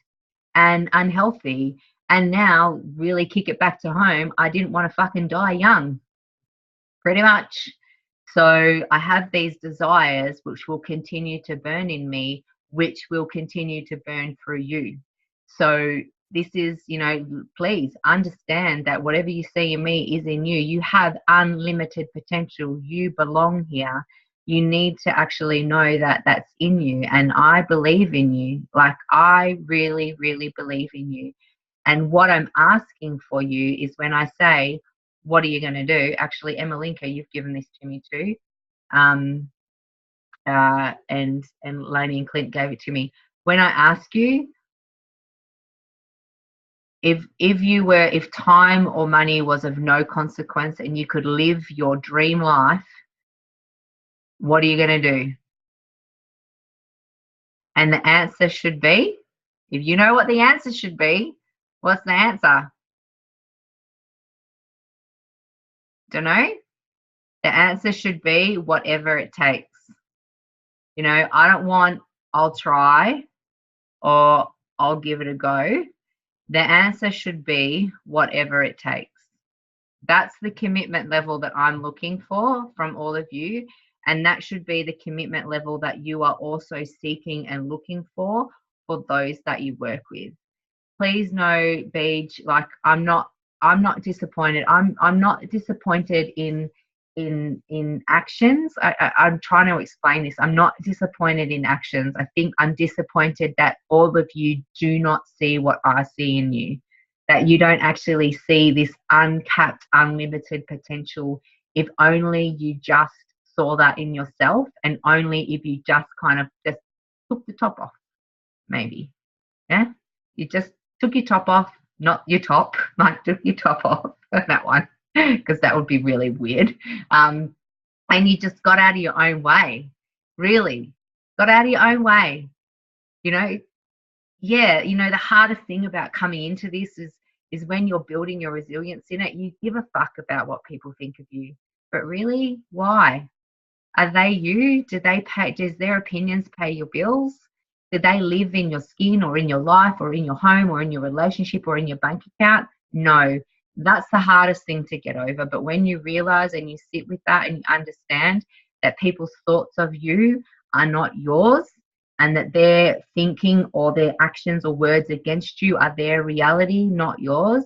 and unhealthy. And now, really kick it back to home, I didn't want to fucking die young, pretty much. So I have these desires which will continue to burn in me, which will continue to burn through you. So this is, you know, please understand that whatever you see in me is in you. You have unlimited potential. You belong here. You need to actually know that that's in you. And I believe in you. Like, I really, really believe in you. And what I'm asking for you is, when I say, what are you going to do? Actually, Emmelinka, you've given this to me too. And Lainey and Clint gave it to me. When I ask you, if time or money was of no consequence and you could live your dream life, what are you going to do? And the answer should be, if you know what the answer should be, what's the answer? Don't know. The answer should be whatever it takes. You know, I don't want I'll try or I'll give it a go. The answer should be whatever it takes. That's the commitment level that I'm looking for from all of you. And that should be the commitment level that you are also seeking and looking for those that you work with. Please know, Beej, like, I'm not disappointed. I'm not disappointed in actions. I'm trying to explain this. I'm not disappointed in actions. I think I'm disappointed that all of you do not see what I see in you, that you don't actually see this uncapped, unlimited potential. If only you just saw that in yourself, and only if you just kind of just took the top off, maybe. Yeah? You just took your top off, not your top, like took your top off, that one, because that would be really weird. And you just got out of your own way, really, got out of your own way, you know. Yeah, you know, the hardest thing about coming into this is when you're building your resilience in it, you give a fuck about what people think of you. But really, why? Are they you? Do they pay? Does their opinions pay your bills? Do they live in your skin or in your life or in your home or in your relationship or in your bank account? No, that's the hardest thing to get over. But when you realize and you sit with that and you understand that people's thoughts of you are not yours, and that their thinking or their actions or words against you are their reality, not yours,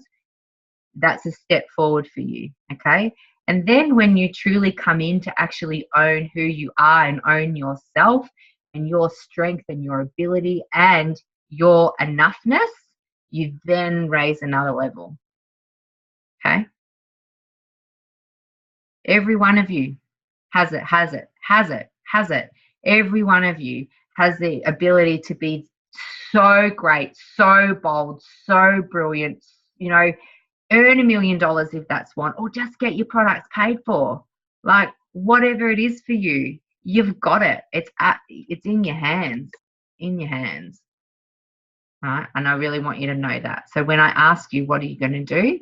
that's a step forward for you, okay? And then when you truly come in to actually own who you are and own yourself and your strength and your ability and your enoughness, you then raise another level, okay? Every one of you has it. Every one of you has the ability to be so great, so bold, so brilliant, you know, earn $1 million if that's one, or just get your products paid for. Like, whatever it is for you, you've got it. It's in your hands, right? And I really want you to know that. So when I ask you, what are you going to do?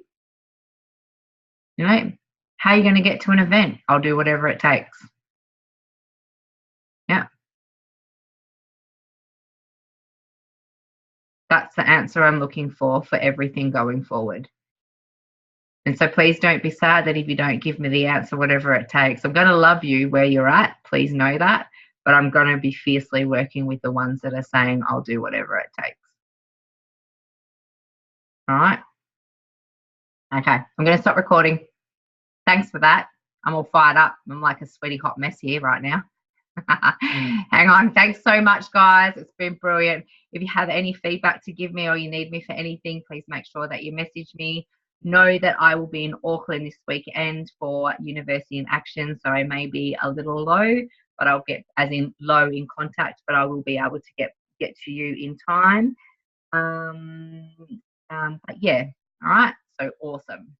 You know, how are you going to get to an event? I'll do whatever it takes. Yeah. That's the answer I'm looking for everything going forward. And so please don't be sad that if you don't give me the answer, whatever it takes. I'm going to love you where you're at. Please know that. But I'm going to be fiercely working with the ones that are saying, I'll do whatever it takes. All right. Okay. I'm going to stop recording. Thanks for that. I'm all fired up. I'm like a sweaty hot mess here right now. Hang on. Thanks so much, guys. It's been brilliant. If you have any feedback to give me or you need me for anything, please make sure that you message me. Know that I will be in Auckland this weekend for University in Action, so I may be a little low, but I'll get, as in low in contact, but I will be able to get to you in time. But yeah, all right, so awesome.